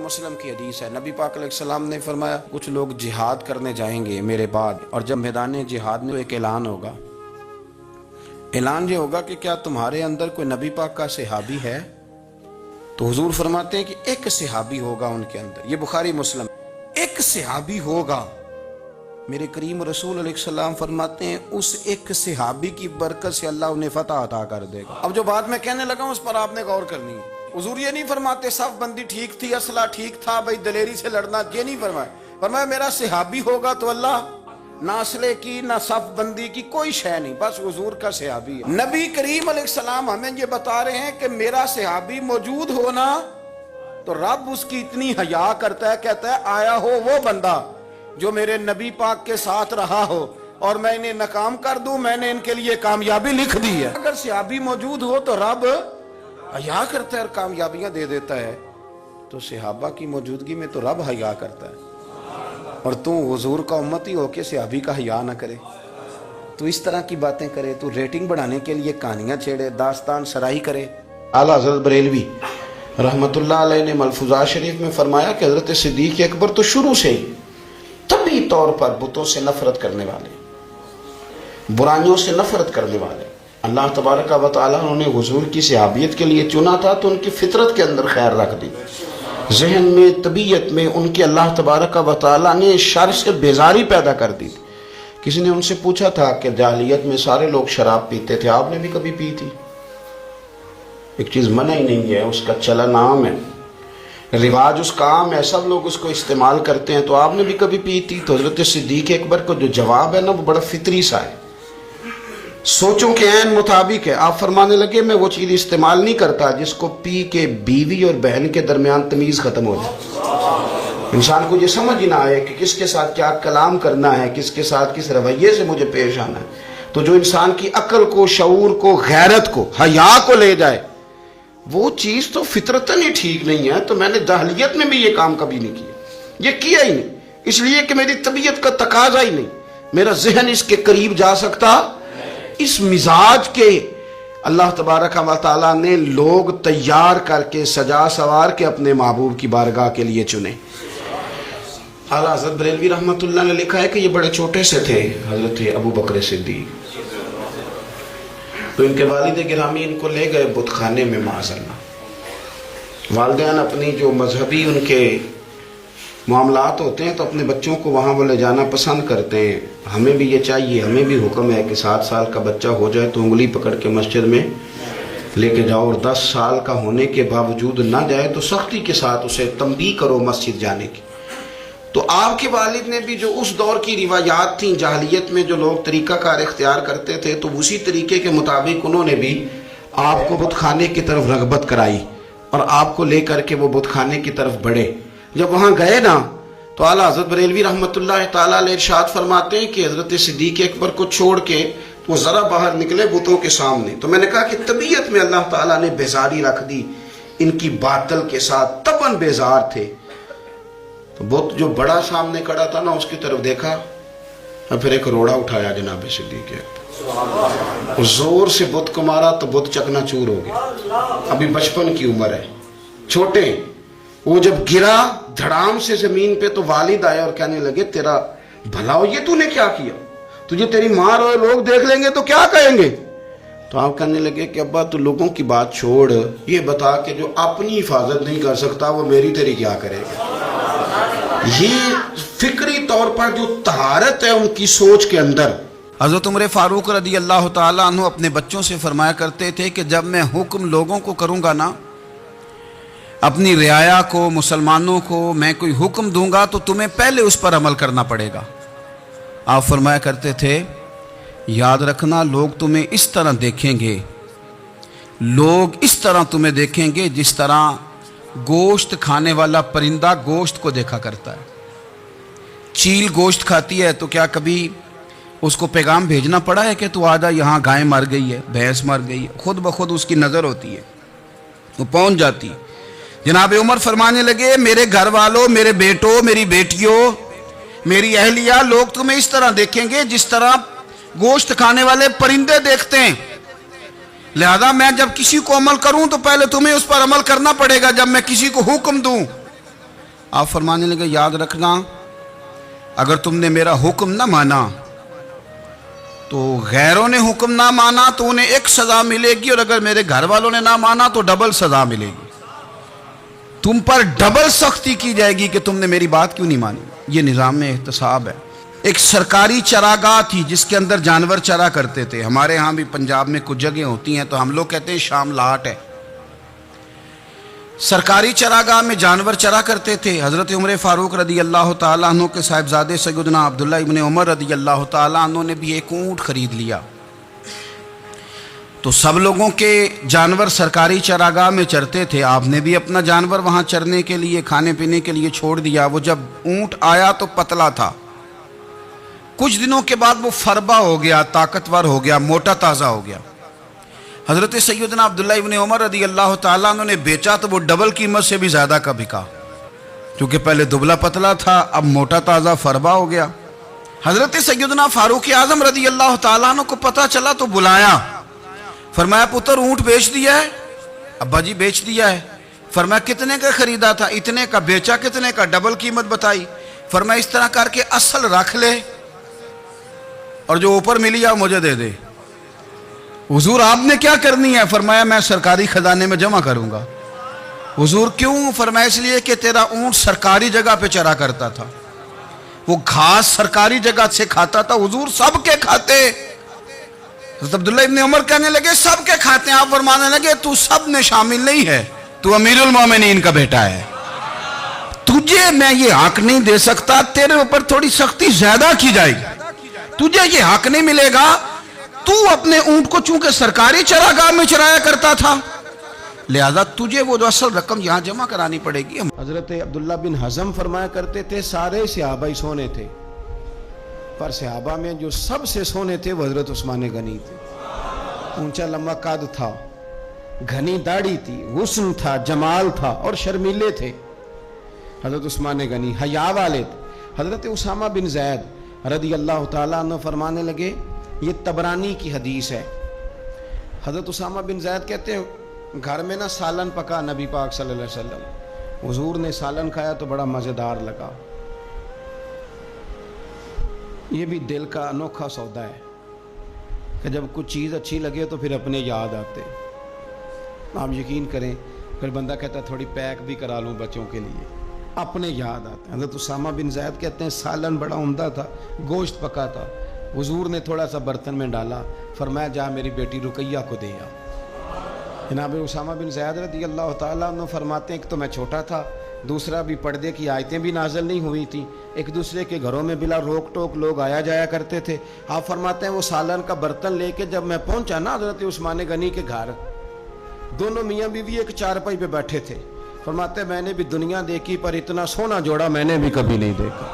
مسلم کی حدیث ہے، نبی پاک علیہ السلام نے فرمایا کچھ لوگ جہاد کرنے جائیں گے میرے بعد، اور جب میدان جہاد میں ایک اعلان ہوگا، اعلان یہ ہوگا کہ کیا تمہارے اندر کوئی نبی پاک کا صحابی ہے؟ تو حضور فرماتے ہیں کہ ایک صحابی ہوگا ان کے اندر، یہ بخاری مسلم، ایک صحابی ہوگا۔ میرے کریم رسول علیہ السلام فرماتے ہیں اس ایک صحابی کی برکت سے اللہ انہیں فتح عطا کر دے گا۔ اب جو بات میں کہنے لگا ہوں اس پر آپ نے غور کرنی ہے۔ حضور یہ نہیں فرماتے صف بندی ٹھیک تھی، اسلحہ ٹھیک تھا، بھائی دلیری سے لڑنا، یہ نہیں فرمایا۔ فرمایا میرا صحابی ہوگا تو اللہ نہ اسلحے کی نہ صف بندی کی کوئی شے نہیں، بس حضور کا صحابی ہے۔ نبی کریم علیہ السلام ہمیں یہ بتا رہے ہیں کہ میرا صحابی موجود ہونا تو رب اس کی اتنی حیا کرتا ہے، کہتا ہے آیا ہو وہ بندہ جو میرے نبی پاک کے ساتھ رہا ہو اور میں انہیں ناکام کر دوں، میں نے ان کے لیے کامیابی لکھ دی ہے۔ اگر صحابی موجود ہو تو رب حیا کرتا ہے اور کامیابیاں دے دیتا ہے، تو صحابہ کی موجودگی میں تو رب حیا کرتا ہے، اور تو حضور کا امتی ہو کے صحابی کا حیا نہ کرے، تو اس طرح کی باتیں کرے، تو ریٹنگ بڑھانے کے لیے کہانیاں چھیڑے، داستان سرائی کرے۔ اعلیٰ حضرت بریلوی رحمت اللہ علیہ نے ملفوظات شریف میں فرمایا کہ حضرت صدیق اکبر تو شروع سے ہی طبعی طور پر بتوں سے نفرت کرنے والے، برائیوں سے نفرت کرنے والے، اللہ تبارک و تعالیٰ انہوں نے حضور کی صحابیت کے لیے چنا تھا تو ان کی فطرت کے اندر خیر رکھ دی، ذہن میں طبیعت میں ان کی اللہ تبارک و تعالیٰ نے شر سے بیزاری پیدا کر دی۔ کسی نے ان سے پوچھا تھا کہ جاہلیت میں سارے لوگ شراب پیتے تھے، آپ نے بھی کبھی پی تھی؟ ایک چیز منع ہی نہیں ہے، اس کا چلن عام ہے، رواج اس کا عام ہے، سب لوگ اس کو استعمال کرتے ہیں، تو آپ نے بھی کبھی پی تھی؟ تو حضرت صدیق اکبر کو جو جواب ہے نا وہ بڑا فطری سا ہے، سوچوں کے عین مطابق ہے۔ آپ فرمانے لگے میں وہ چیز استعمال نہیں کرتا جس کو پی کے بیوی اور بہن کے درمیان تمیز ختم ہو جائے، انسان کو یہ سمجھ ہی نہ آئے کہ کس کے ساتھ کیا کلام کرنا ہے، کس کے ساتھ کس رویے سے مجھے پیش آنا ہے۔ تو جو انسان کی عقل کو، شعور کو، غیرت کو، حیا کو لے جائے، وہ چیز تو فطرتاً ہی ٹھیک نہیں ہے۔ تو میں نے جاہلیت میں بھی یہ کام کبھی نہیں کیا، یہ کیا ہی نہیں، اس لیے کہ میری طبیعت کا تقاضا ہی نہیں، میرا ذہن اس کے قریب جا سکتا۔ اس مزاج کے اللہ تبارک و تعالیٰ نے لوگ تیار کر کے سجا سوار کے اپنے محبوب کی بارگاہ کے لیے چنے۔ اعلیٰ حضرت بریلوی رحمت اللہ نے لکھا ہے کہ یہ بڑے چھوٹے سے تھے حضرت ابو بکر صدیق، تو ان کے والد گرامی ان کو لے گئے بت خانے میں، معاذ اللہ۔ والدین اپنی جو مذہبی ان کے معاملات ہوتے ہیں تو اپنے بچوں کو وہاں وہ لے جانا پسند کرتے ہیں۔ ہمیں بھی یہ چاہیے، ہمیں بھی حکم ہے کہ 7 سال کا بچہ ہو جائے تو انگلی پکڑ کے مسجد میں لے کے جاؤ، اور 10 سال کا ہونے کے باوجود نہ جائے تو سختی کے ساتھ اسے تنبیہ کرو مسجد جانے کی۔ تو آپ کے والد نے بھی جو اس دور کی روایات تھیں جاہلیت میں، جو لوگ طریقہ کار اختیار کرتے تھے، تو اسی طریقے کے مطابق انہوں نے بھی آپ کو بت خانے کی طرف رغبت کرائی اور آپ کو لے کر کے وہ بت خانے کی طرف بڑھے۔ جب وہاں گئے نا تو اعلیٰ حضرت بریلوی رحمت اللہ تعالیٰ علیہ ارشاد فرماتے ہیں کہ حضرت صدیق اکبر کو چھوڑ کے وہ ذرا باہر نکلے بتوں کے سامنے، تو میں نے کہا کہ طبیعت میں اللہ تعالیٰ نے بیزاری رکھ دی ان کی باطل کے ساتھ، طبعاً بیزار تھے۔ تو بت جو بڑا سامنے کھڑا تھا نا اس کی طرف دیکھا اور پھر ایک روڑا اٹھایا جناب صدیق اکبر، زور سے بت کو مارا تو بت چکنا چور ہو گیا۔ ابھی بچپن کی عمر ہے، چھوٹے، وہ جب گرا دھڑام سے زمین پہ تو والد آئے اور کہنے لگے تیرا بھلا ہو، یہ تو نے کیا کیا؟ تجھے تیری ماں اور لوگ دیکھ لیں گے تو کیا کہیں گے؟ تو آپ کہنے لگے کہ ابا تو لوگوں کی بات چھوڑ، یہ بتا کہ جو اپنی حفاظت نہیں کر سکتا وہ میری تیری کیا کرے گا۔ یہ فکری طور پر جو طہارت ہے ان کی سوچ کے اندر۔ حضرت عمر فاروق رضی اللہ تعالیٰ عنہ اپنے بچوں سے فرمایا کرتے تھے کہ جب میں حکم لوگوں کو کروں گا نا، اپنی رعایا کو، مسلمانوں کو میں کوئی حکم دوں گا تو تمہیں پہلے اس پر عمل کرنا پڑے گا۔ آپ فرمایا کرتے تھے یاد رکھنا لوگ تمہیں اس طرح دیکھیں گے، لوگ اس طرح تمہیں دیکھیں گے جس طرح گوشت کھانے والا پرندہ گوشت کو دیکھا کرتا ہے۔ چیل گوشت کھاتی ہے تو کیا کبھی اس کو پیغام بھیجنا پڑا ہے کہ تو آجا یہاں گائے مر گئی ہے، بھینس مر گئی ہے؟ خود بخود اس کی نظر ہوتی ہے، وہ پہنچ جاتی ہے۔ جناب عمر فرمانے لگے میرے گھر والوں، میرے بیٹوں، میری بیٹیوں، میری اہلیہ، لوگ تمہیں اس طرح دیکھیں گے جس طرح گوشت کھانے والے پرندے دیکھتے ہیں، لہذا میں جب کسی کو عمل کروں تو پہلے تمہیں اس پر عمل کرنا پڑے گا جب میں کسی کو حکم دوں۔ آپ فرمانے لگے یاد رکھنا اگر تم نے میرا حکم نہ مانا تو غیروں نے حکم نہ مانا تو انہیں ایک سزا ملے گی، اور اگر میرے گھر والوں نے نہ مانا تو ڈبل سزا ملے گی، تم پر ڈبل سختی کی جائے گی کہ تم نے میری بات کیوں نہیں مانی۔ یہ نظام میں احتساب ہے۔ ایک سرکاری چراگاہ تھی جس کے اندر جانور چرا کرتے تھے، ہمارے ہاں بھی پنجاب میں کچھ جگہ ہوتی ہیں تو ہم لوگ کہتے ہیں شام لاٹ ہے۔ سرکاری چراگاہ میں جانور چرا کرتے تھے۔ حضرت عمر فاروق رضی اللہ تعالیٰ عنہ کے صاحبزادے سیدنا عبداللہ ابن عمر رضی اللہ تعالیٰ عنہ نے بھی ایک اونٹ خرید لیا، تو سب لوگوں کے جانور سرکاری چراگاہ میں چرتے تھے، آپ نے بھی اپنا جانور وہاں چرنے کے لیے کھانے پینے کے لیے چھوڑ دیا۔ وہ جب اونٹ آیا تو پتلا تھا، کچھ دنوں کے بعد وہ فربا ہو گیا، طاقتور ہو گیا، موٹا تازہ ہو گیا۔ حضرت سیدنا عبداللہ ابن عمر رضی اللہ تعالیٰ عنہ نے بیچا تو وہ ڈبل قیمت سے بھی زیادہ کا بکا، کیونکہ پہلے دبلا پتلا تھا، اب موٹا تازہ فربا ہو گیا۔ حضرت سیدنا فاروق اعظم رضی اللہ تعالیٰ عنہ کو پتہ چلا تو بلایا، فرمایا پتر اونٹ بیچ دیا ہے؟ ابا جی بیچ دیا ہے۔ فرمایا کتنے کا خریدا تھا؟ اتنے کا۔ بیچا کتنے کا؟ ڈبل قیمت بتائی۔ فرمایا اس طرح کر کے اصل رکھ لے اور جو اوپر ملی ہے مجھے دے دے۔ حضور آپ نے کیا کرنی ہے؟ فرمایا میں سرکاری خزانے میں جمع کروں گا۔ حضور کیوں؟ فرمایا اس لیے کہ تیرا اونٹ سرکاری جگہ پہ چرا کرتا تھا، وہ گھاس سرکاری جگہ سے کھاتا تھا۔ حضور سب کے کھاتے۔ حضرت عبداللہ ابن عمر کہنے لگے سب کے کھاتے ہیں۔ آپ فرمانے لگے تو سب میں شامل نہیں ہے، تو امیر المومنین کا بیٹا ہے، تجھے میں یہ حق نہیں دے سکتا، تیرے اوپر تھوڑی سختی زیادہ کی جائے گی، تجھے یہ حق نہیں ملے گا۔ تو اپنے اونٹ کو چونکہ سرکاری چراگاہ میں چرایا کرتا تھا، لہذا تجھے وہ جو اصل رقم یہاں جمع کرانی پڑے گی۔ حضرت عبداللہ بن حزم فرمایا کرتے تھے سارے صحابہ ہی سونے تھے، پر صحابہ میں جو سب سے سونے تھے وہ حضرت عثمان غنی تھے۔ اونچا لمبا قد تھا، گھنی داڑھی تھی، حسن تھا، جمال تھا، اور شرمیلے تھے۔ حضرت عثمان غنی حیا والے تھے۔ حضرت اسامہ بن زید رضی اللہ تعالیٰ عنہ فرمانے لگے، یہ طبرانی کی حدیث ہے، حضرت اسامہ بن زید کہتے ہیں گھر میں نا سالن پکا نبی پاک صلی اللہ علیہ وسلم، حضور نے سالن کھایا تو بڑا مزیدار لگا۔ یہ بھی دل کا انوکھا سودا ہے کہ جب کچھ چیز اچھی لگے تو پھر اپنے یاد آتے۔ آپ یقین کریں پھر بندہ کہتا ہے تھوڑی پیک بھی کرا لوں بچوں کے لیے، اپنے یاد آتے ہیں۔ حضرت اسامہ بن زید کہتے ہیں سالن بڑا عمدہ تھا، گوشت پکا تھا، حضور نے تھوڑا سا برتن میں ڈالا، فرمایا جا میری بیٹی رقیہ کو دے آ۔ جناب اسامہ بن زید رضی اللہ تعالیٰ عنہ فرماتے ہیں کہ تو میں چھوٹا تھا، دوسرا بھی پردے کی آیتیں بھی نازل نہیں ہوئی تھیں، ایک دوسرے کے گھروں میں بلا روک ٹوک لوگ آیا جایا کرتے تھے۔ آپ فرماتے ہیں وہ سالن کا برتن لے کے جب میں پہنچا نا حضرت عثمان غنی کے گھر، دونوں میاں بیوی ایک چارپائی پہ بیٹھے تھے۔ فرماتے ہیں میں نے بھی دنیا دیکھی پر اتنا سونا جوڑا میں نے بھی کبھی نہیں دیکھا۔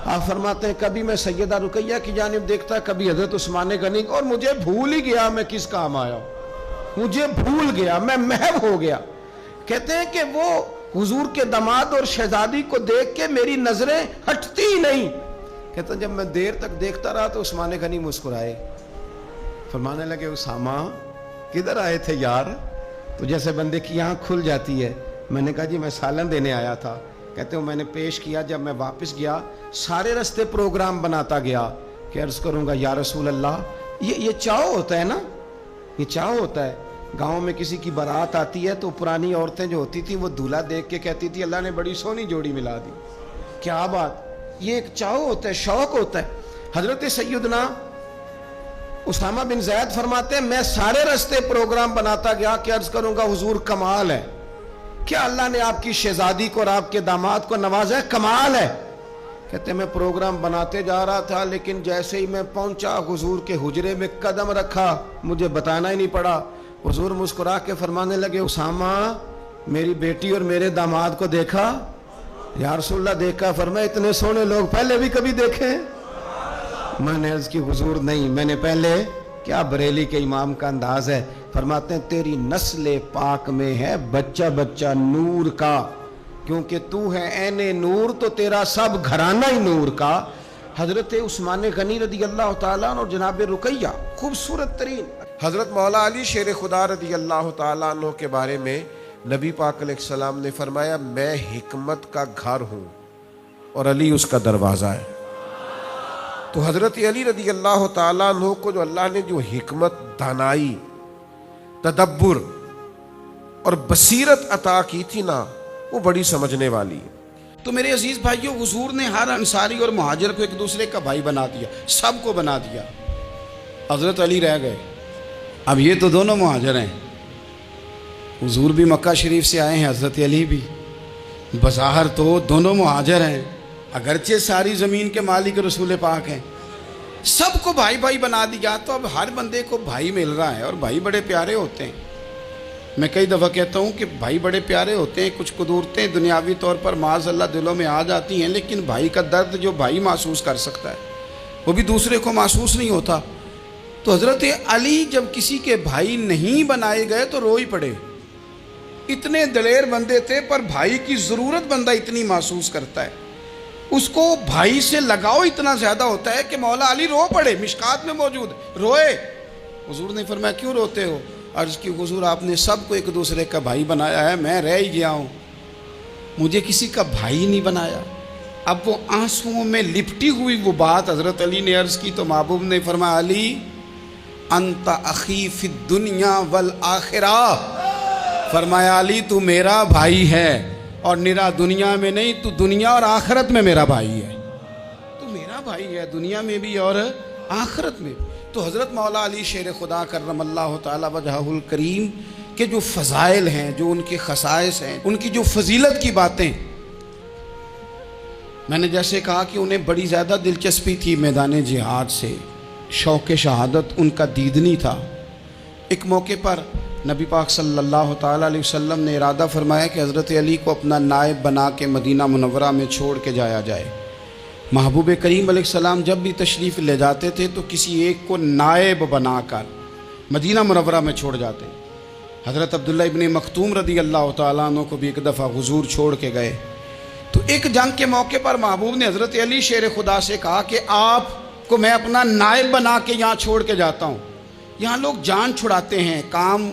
آپ فرماتے ہیں کبھی میں سیدہ رقیہ کی جانب دیکھتا، کبھی حضرت عثمان غنی، اور مجھے بھول ہی گیا میں کس کام آیا ہوں، مجھے بھول گیا، میں محو ہو گیا۔ کہتے ہیں کہ وہ حضور کے داماد اور شہزادی کو دیکھ کے میری نظریں ہٹتی ہی نہیں۔ کہتے ہیں جب میں دیر تک دیکھتا رہا تو عثمان غنی مسکرائے، فرمانے لگے اسامہ کدھر آئے تھے یار؟ تو جیسے بندے کی آنکھ کھل جاتی ہے۔ میں نے کہا جی میں سالن دینے آیا تھا۔ کہتے ہیں میں نے پیش کیا، جب میں واپس گیا سارے رستے پروگرام بناتا گیا کہ عرض کروں گا یا رسول اللہ، یہ چاؤ ہوتا ہے نا، یہ چاؤ ہوتا ہے۔ گاؤں میں کسی کی بارات آتی ہے تو پرانی عورتیں جو ہوتی تھیں وہ دولہا دیکھ کے کہتی تھی اللہ نے بڑی سونی جوڑی ملا دی، کیا بات، یہ ایک چاؤ ہوتا ہے، شوق ہوتا ہے۔ حضرت سیدنا اسامہ بن زید فرماتے ہیں میں سارے رستے پروگرام بناتا گیا کہ عرض کروں گا حضور کمال ہے، کیا اللہ نے آپ کی شہزادی کو اور آپ کے داماد کو نوازا ہے، کمال ہے۔ کہتے ہیں میں پروگرام بناتے جا رہا تھا، لیکن جیسے ہی میں پہنچا حضور کے حجرے میں قدم رکھا، مجھے بتانا ہی نہیں پڑا، حضور مسکرا کے فرمانے لگے اسامہ میری بیٹی اور میرے داماد کو دیکھا؟ یا رسول اللہ دیکھا۔ فرمایا اتنے سونے لوگ پہلے بھی کبھی دیکھے؟ میں نے عرض کی حضور نہیں، میں نے پہلے، کیا بریلی کے امام کا انداز ہے، فرماتے ہیں تیری نسل پاک میں ہے بچہ بچہ نور کا، کیونکہ تو ہے عین نور تو تیرا سب گھرانہ ہی نور کا۔ حضرت عثمان غنی رضی اللہ تعالیٰ عنہ اور جناب رقیہ خوبصورت ترین۔ حضرت مولا علی شیر خدا رضی اللہ تعالیٰ عنہ کے بارے میں نبی پاک علیہ السلام نے فرمایا میں حکمت کا گھر ہوں اور علی اس کا دروازہ ہے. تو حضرت علی رضی اللہ تعالیٰ عنہ کو جو اللہ نے جو حکمت، دانائی، تدبر اور بصیرت عطا کی تھی نا، وہ بڑی سمجھنے والی ہے. تو میرے عزیز بھائیوں، حضور نے ہر انصاری اور مہاجر کو ایک دوسرے کا بھائی بنا دیا، سب کو بنا دیا. حضرت علی رہ گئے. اب یہ تو دونوں مہاجر ہیں. حضور بھی مکہ شریف سے آئے ہیں، حضرت علی بھی. بظاہر تو دونوں مہاجر ہیں، اگرچہ ساری زمین کے مالک رسول پاک ہیں. سب کو بھائی بھائی بنا دیا. تو اب ہر بندے کو بھائی مل رہا ہے، اور بھائی بڑے پیارے ہوتے ہیں. میں کئی دفعہ کہتا ہوں کہ بھائی بڑے پیارے ہوتے ہیں. کچھ قدورتیں دنیاوی طور پر معاذ اللہ دلوں میں آ جاتی ہیں، لیکن بھائی کا درد جو بھائی محسوس کر سکتا ہے وہ بھی دوسرے کو محسوس نہیں ہوتا. تو حضرت علی جب کسی کے بھائی نہیں بنائے گئے تو رو ہی پڑے. اتنے دلیر بندے تھے، پر بھائی کی ضرورت بندہ اتنی محسوس کرتا ہے، اس کو بھائی سے لگاؤ اتنا زیادہ ہوتا ہے کہ مولا علی رو پڑے. مشکات میں موجود روئے. حضور نے فرمایا کیوں روتے ہو؟ عرض کی حضور آپ نے سب کو ایک دوسرے کا بھائی بنایا ہے، میں رہ ہی گیا ہوں، مجھے کسی کا بھائی نہیں بنایا. اب وہ آنسوؤں میں لپٹی ہوئی وہ بات حضرت علی نے عرض کی تو محبوب نے فرمایا علی انت اخی فی الدنیا والآخرہ. فرمایا علی تو میرا بھائی ہے، اور نرا دنیا میں نہیں، تو دنیا اور آخرت میں میرا بھائی ہے. تو میرا بھائی ہے دنیا میں بھی اور آخرت میں. تو حضرت مولا علی شیر خدا کرم اللہ تعالی وجہہ الکریم کے جو فضائل ہیں، جو ان کے خصائص ہیں، ان کی جو فضیلت کی باتیں، میں نے جیسے کہا کہ انہیں بڑی زیادہ دلچسپی تھی میدان جہاد سے، شوق شہادت ان کا دیدنی تھا. ایک موقع پر نبی پاک صلی اللہ تعالیٰ علیہ وسلم نے ارادہ فرمایا کہ حضرت علی کو اپنا نائب بنا کے مدینہ منورہ میں چھوڑ کے جایا جائے. محبوب کریم علیہ السلام جب بھی تشریف لے جاتے تھے تو کسی ایک کو نائب بنا کر مدینہ منورہ میں چھوڑ جاتے. حضرت عبداللہ ابن مختوم رضی اللہ تعالیٰ عنہ کو بھی ایک دفعہ حضور چھوڑ کے گئے. تو ایک جنگ کے موقع پر محبوب نے حضرت علی شیر خدا سے کہا کہ آپ کو میں اپنا نائب بنا کے یہاں چھوڑ کے جاتا ہوں. یہاں لوگ جان چھڑاتے ہیں، کام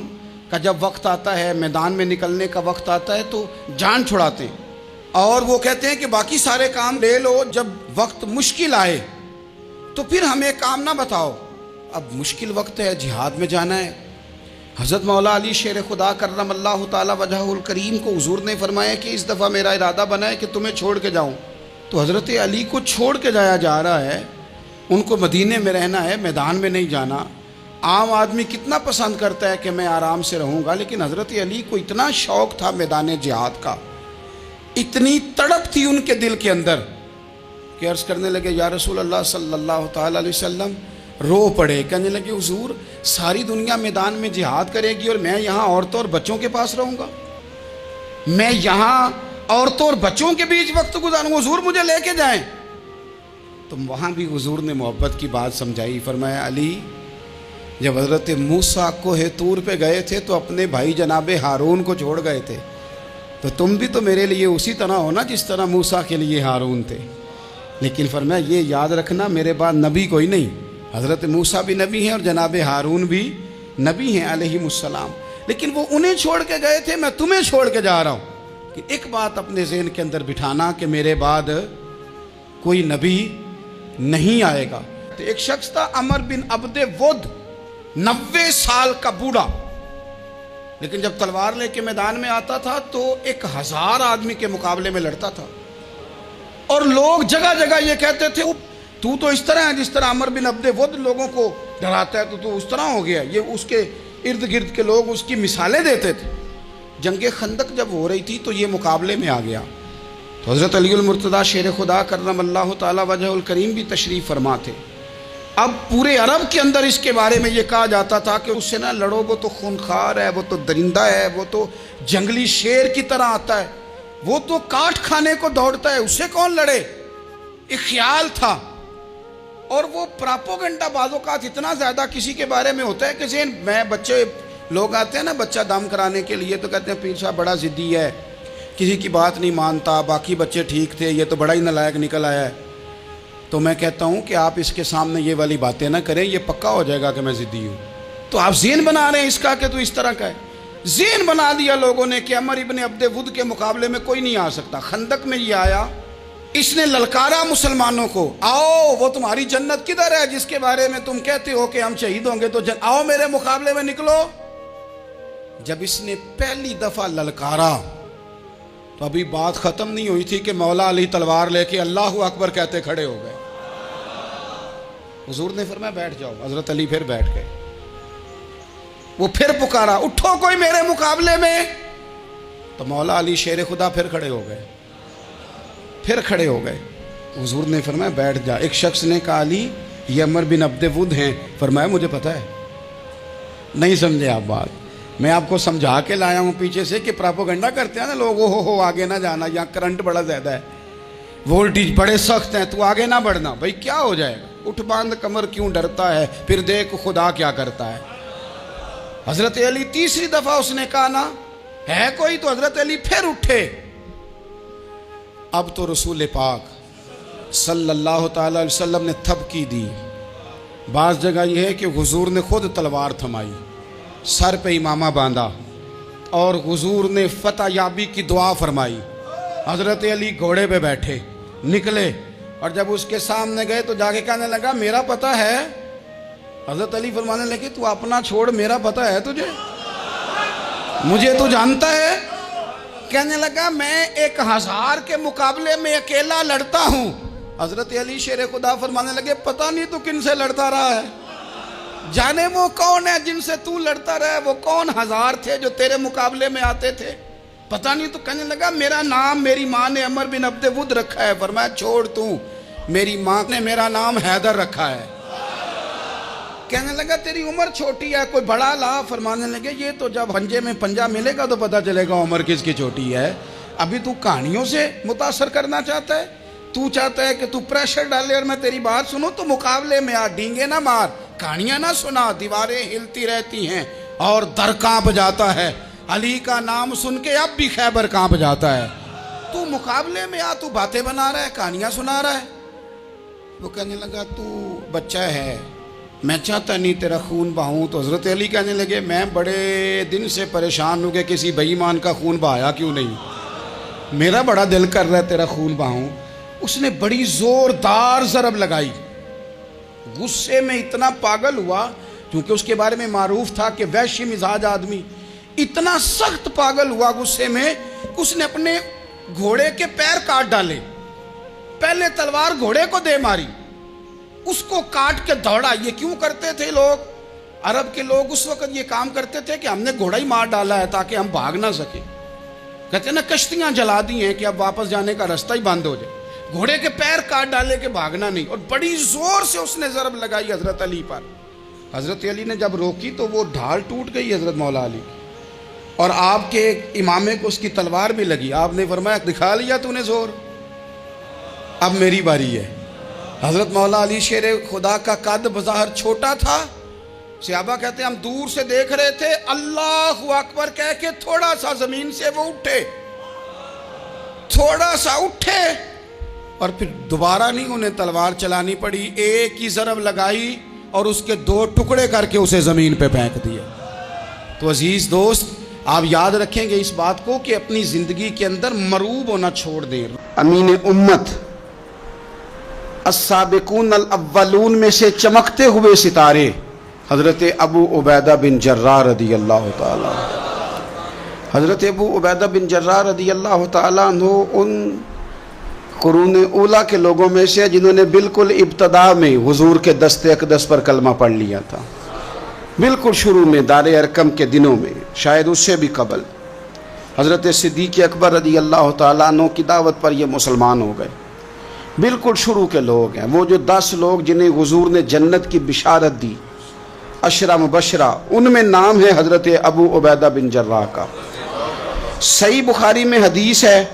کا جب وقت آتا ہے، میدان میں نکلنے کا وقت آتا ہے تو جان چھڑاتے ہیں، اور وہ کہتے ہیں کہ باقی سارے کام لے لو، جب وقت مشکل آئے تو پھر ہمیں کام نہ بتاؤ. اب مشکل وقت ہے، جہاد میں جانا ہے. حضرت مولا علی شیر خدا کرم اللہ تعالی وجہہ الکریم کو حضور نے فرمایا کہ اس دفعہ میرا ارادہ بنا ہے کہ تمہیں چھوڑ کے جاؤں. تو حضرت علی کو چھوڑ کے جایا جا رہا ہے، ان کو مدینے میں رہنا ہے، میدان میں نہیں جانا. عام آدمی کتنا پسند کرتا ہے کہ میں آرام سے رہوں گا، لیکن حضرت علی کو اتنا شوق تھا میدان جہاد کا، اتنی تڑپ تھی ان کے دل کے اندر کہ عرض کرنے لگے یا رسول اللہ صلی اللہ تعالیٰ علیہ وسلم. رو پڑے، کہنے لگے حضور ساری دنیا میدان میں جہاد کرے گی اور میں یہاں عورتوں اور بچوں کے پاس رہوں گا، میں یہاں عورتوں اور بچوں کے بیچ وقت گزاروں، حضور مجھے لے کے جائیں. تو وہاں بھی حضور نے محبت کی بات سمجھائی. فرمایا علی جب حضرت موسیٰ کوہ طور پہ گئے تھے تو اپنے بھائی جناب ہارون کو چھوڑ گئے تھے، تو تم بھی تو میرے لیے اسی طرح ہو نا جس طرح موسیٰ کے لیے ہارون تھے. لیکن فرمایا یہ یاد رکھنا میرے بعد نبی کوئی نہیں، حضرت موسیٰ بھی نبی ہیں اور جناب ہارون بھی نبی ہیں علیہم السلام، لیکن وہ انہیں چھوڑ کے گئے تھے، میں تمہیں چھوڑ کے جا رہا ہوں. کہ ایک بات اپنے ذہن کے اندر بٹھانا کہ میرے بعد کوئی نبی نہیں آئے گا. تو ایک شخص تھا عمر بن عبد ود، 90 سال کا بوڑھا، لیکن جب تلوار لے کے میدان میں آتا تھا تو 1000 آدمی کے مقابلے میں لڑتا تھا، اور لوگ جگہ جگہ یہ کہتے تھے تو اس طرح ہے جس طرح عمر بن عبد ود لوگوں کو ڈراتا ہے، تو اس طرح ہو گیا. یہ اس کے ارد گرد کے لوگ اس کی مثالیں دیتے تھے. جنگ خندق جب ہو رہی تھی تو یہ مقابلے میں آ گیا. تو حضرت علی المرتضیٰ شیر خدا کرم اللہ تعالی وجہ الکریم بھی تشریف فرما تھے. اب پورے عرب کے اندر اس کے بارے میں یہ کہا جاتا تھا کہ اس سے نہ لڑو، وہ تو خونخوار ہے، وہ تو درندہ ہے، وہ تو جنگلی شیر کی طرح آتا ہے، وہ تو کاٹ کھانے کو دوڑتا ہے، اس سے کون لڑے. ایک خیال تھا. اور وہ پراپوگنڈا بعض اوقات اتنا زیادہ کسی کے بارے میں ہوتا ہے کہ ذہن میں بچے لوگ آتے ہیں نا بچہ دم کرانے کے لیے، تو کہتے ہیں پیر صاحب بڑا ضدی ہے، کسی کی بات نہیں مانتا، باقی بچے ٹھیک تھے، یہ تو بڑا ہی نالائق نکل آیا ہے. تو میں کہتا ہوں کہ آپ اس کے سامنے یہ والی باتیں نہ کریں، یہ پکا ہو جائے گا کہ میں ضدی ہوں. تو آپ ذہن بنا رہے ہیں اس کا کہ تو اس طرح کا ہے. ذہن بنا دیا لوگوں نے کہ عمر ابن عبد ود کے مقابلے میں کوئی نہیں آ سکتا. خندق میں یہ آیا, اس نے للکارا مسلمانوں کو, آؤ وہ تمہاری جنت کدھر ہے جس کے بارے میں تم کہتے ہو کہ ہم شہید ہوں گے, تو آؤ میرے مقابلے میں نکلو. جب اس نے پہلی دفعہ للکارا تو ابھی بات ختم نہیں ہوئی تھی کہ مولا علی تلوار لے کے اللہ اکبر کہتے کھڑے ہو گئے. حضور نے فرمایا بیٹھ جاؤ. حضرت علی پھر بیٹھ گئے. وہ پھر پکارا, اٹھو کوئی میرے مقابلے میں. تو مولا علی شیر خدا پھر کھڑے ہو گئے, پھر کھڑے ہو گئے. حضور نے فرمایا بیٹھ جا. ایک شخص نے کہا علی یہ عمر بن عبد ود ہیں. فرمایا مجھے پتہ ہے. نہیں سمجھے آپ بات, میں آپ کو سمجھا کے لایا ہوں پیچھے سے کہ پراپوگنڈا کرتے ہیں نا لوگ, ہو آگے نہ جانا, یہاں کرنٹ بڑا زیادہ ہے, وولٹیج بڑے سخت ہیں, تو آگے نہ بڑھنا. بھائی کیا ہو جائے گا, اٹھ باندھ کمر کیوں ڈرتا ہے, پھر دیکھ خدا کیا کرتا ہے. حضرت علی تیسری دفعہ اس نے کہا نا ہے کوئی, تو حضرت علی پھر اٹھے. اب تو رسول پاک صلی اللہ تعالی علیہ وسلم نے تھپکی دی. بعض جگہ یہ ہے کہ حضور نے خود تلوار تھمائی, سر پہ امامہ باندھا, اور حضور نے فتح یابی کی دعا فرمائی. حضرت علی گھوڑے پہ بیٹھے نکلے, اور جب اس کے سامنے گئے تو جا کے کہنے لگا میرا پتہ ہے. حضرت علی فرمانے لگے تو اپنا چھوڑ, میرا پتہ ہے تجھے, مجھے تو جانتا ہے. کہنے لگا میں 1000 کے مقابلے میں اکیلا لڑتا ہوں. حضرت علی شیر خدا فرمانے لگے پتہ نہیں تو کن سے لڑتا رہا ہے, جانے وہ کون ہے جن سے تو لڑتا رہا ہے, وہ کون 1000 تھے جو تیرے مقابلے میں آتے تھے, پتہ نہیں. تو کہنے لگا میرا نام میری ماں نے عمر بن عبد ود رکھا ہے. فرمایا چھوڑ تو, میری ماں نے میرا نام حیدر رکھا ہے. کہنے لگا تیری عمر چھوٹی ہے, کوئی بڑا لا. فرمانے لگے یہ تو جب پنجے میں پنجہ ملے گا تو پتہ چلے گا عمر کس کی چھوٹی ہے. ابھی تو کہانیوں سے متاثر کرنا چاہتا ہے, تو چاہتا ہے کہ تو پریشر ڈالے اور میں تیری بات سنوں, تو مقابلے میں آ, ڈینگے نہ مار, کہانیاں نہ سنا, دیواریں ہلتی رہتی ہیں اور در کانپ جاتا ہے. علی کا نام سن کے اب بھی خیبر کانپ جاتا ہے. تو مقابلے میں آ, تو باتیں بنا رہا ہے, کہانیاں سنا رہا ہے. وہ کہنے لگا تو بچہ ہے, میں چاہتا نہیں تیرا خون بہاؤں. تو حضرت علی کہنے لگے میں بڑے دن سے پریشان ہوں کہ کسی بے ایمان کا خون بہایا کیوں نہیں, میرا بڑا دل کر رہا ہے تیرا خون بہاؤں. اس نے بڑی زوردار ضرب لگائی, غصے میں اتنا پاگل ہوا, کیونکہ اس کے بارے میں معروف تھا کہ وحشی مزاج آدمی, اتنا سخت پاگل ہوا غصے میں, اس نے اپنے گھوڑے کے پیر کاٹ ڈالے. پہلے تلوار گھوڑے کو دے ماری, اس کو کاٹ کے دوڑا. یہ کیوں کرتے تھے لوگ, عرب کے لوگ اس وقت یہ کام کرتے تھے کہ ہم نے گھوڑا ہی مار ڈالا ہے تاکہ ہم بھاگ نہ سکیں. کہتے ہیں نا کشتیاں جلا دی ہیں کہ اب واپس جانے کا راستہ ہی بند ہو جائے. گھوڑے کے پیر کاٹ ڈالے کہ بھاگنا نہیں, اور بڑی زور سے اس نے ضرب لگائی حضرت علی پر. حضرت علی نے جب روکی تو وہ ڈھال ٹوٹ گئی حضرت مولا علی کی, اور آپ کے امامے کو اس کی تلوار بھی لگی. آپ نے فرمایا دکھا لیا تو نے زور, اب میری باری ہے. حضرت مولا علی شیر خدا کا قد بظاہر چھوٹا تھا. صحابہ کہتے ہیں ہم دور سے دیکھ رہے تھے, اللہ اکبر کہہ کے تھوڑا سا زمین سے وہ اٹھے, تھوڑا سا اٹھے, اور پھر دوبارہ نہیں انہیں تلوار چلانی پڑی, ایک ہی ضرب لگائی اور اس کے 2 ٹکڑے کر کے اسے زمین پہ پھینک دیا. تو عزیز دوست آپ یاد رکھیں گے اس بات کو کہ اپنی زندگی کے اندر مروب ہونا چھوڑ دیں. امین امت السابقون الاولون میں سے چمکتے ہوئے ستارے حضرت ابو عبیدہ بن جراح رضی اللہ تعالیٰ. حضرت ابو عبیدہ بن جراح رضی اللہ تعالیٰ عنہ ان قرون اولا کے لوگوں میں سے جنہوں نے بالکل ابتدا میں حضور کے دست اقدس پر کلمہ پڑھ لیا تھا, بالکل شروع میں دار ارقم کے دنوں میں, شاید اس سے بھی قبل. حضرت صدیق اکبر رضی اللہ تعالیٰ عنہ کی دعوت پر یہ مسلمان ہو گئے, بالکل شروع کے لوگ ہیں. وہ جو 10 لوگ جنہیں حضور نے جنت کی بشارت دی, 10 مبشرہ, ان میں نام ہے حضرت ابو عبیدہ بن جراح کا. صحیح بخاری میں حدیث ہے,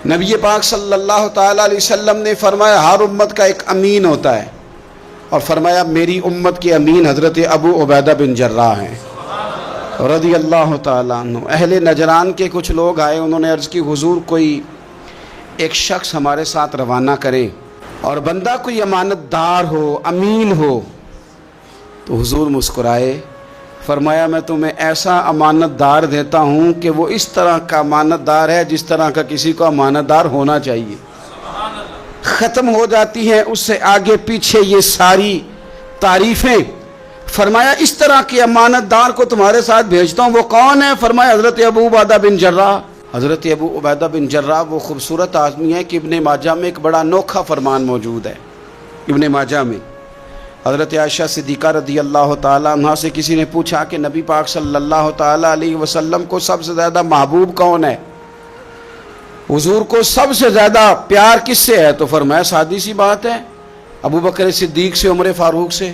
نبی پاک صلی اللہ تعالیٰ علیہ وسلم نے فرمایا ہر امت کا ایک امین ہوتا ہے, اور فرمایا میری امت کے امین حضرت ابو عبیدہ بن جراح ہیں رضی اللہ تعالیٰ عنہ. اہل نجران کے کچھ لوگ آئے, انہوں نے عرض کی حضور کوئی ایک شخص ہمارے ساتھ روانہ کرے, اور بندہ کوئی امانت دار ہو, امین ہو. تو حضور مسکرائے, فرمایا میں تمہیں ایسا امانت دار دیتا ہوں کہ وہ اس طرح کا امانت دار ہے جس طرح کا کسی کو امانت دار ہونا چاہیے. ختم ہو جاتی ہیں اس سے آگے پیچھے یہ ساری تعریفیں. فرمایا اس طرح کے امانت دار کو تمہارے ساتھ بھیجتا ہوں. وہ کون ہے؟ فرمایا حضرت ابو عبیدہ بن جراح. حضرت ابو عبیدہ بن جراح وہ خوبصورت آدمی ہے کہ ابن ماجہ میں ایک بڑا انوکھا فرمان موجود ہے. ابن ماجہ میں حضرت عائشہ صدیقہ رضی اللہ تعالیٰ عنہ سے کسی نے پوچھا کہ نبی پاک صلی اللہ تعالیٰ علیہ وسلم کو سب سے زیادہ محبوب کون ہے؟ حضور کو سب سے زیادہ پیار کس سے ہے؟ تو فرمایا سادی سی بات ہے، ابو بکر صدیق سے، عمر فاروق سے.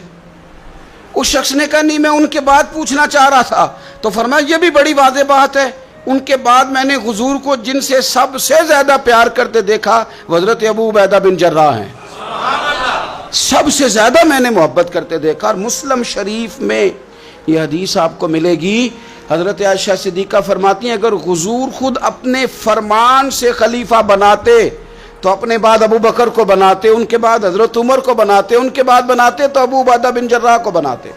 اس شخص نے کہا نہیں، میں ان کے بعد پوچھنا چاہ رہا تھا. تو فرمایا یہ بھی بڑی واضح بات ہے، ان کے بعد میں نے حضور کو جن سے سب سے زیادہ پیار کرتے دیکھا وہ حضرت ابو عبیدہ بن جراح ہیں. سب سے زیادہ میں نے محبت کرتے دیکھا. اور مسلم شریف میں یہ حدیث آپ کو ملے گی. حضرت عائشہ صدیقہ فرماتی ہیں اگر حضور خود اپنے فرمان سے خلیفہ بناتے تو اپنے بعد ابو بکر کو بناتے، ان کے بعد حضرت عمر کو بناتے، ان کے بعد بناتے تو ابو عبیدہ بن جراح کو بناتے.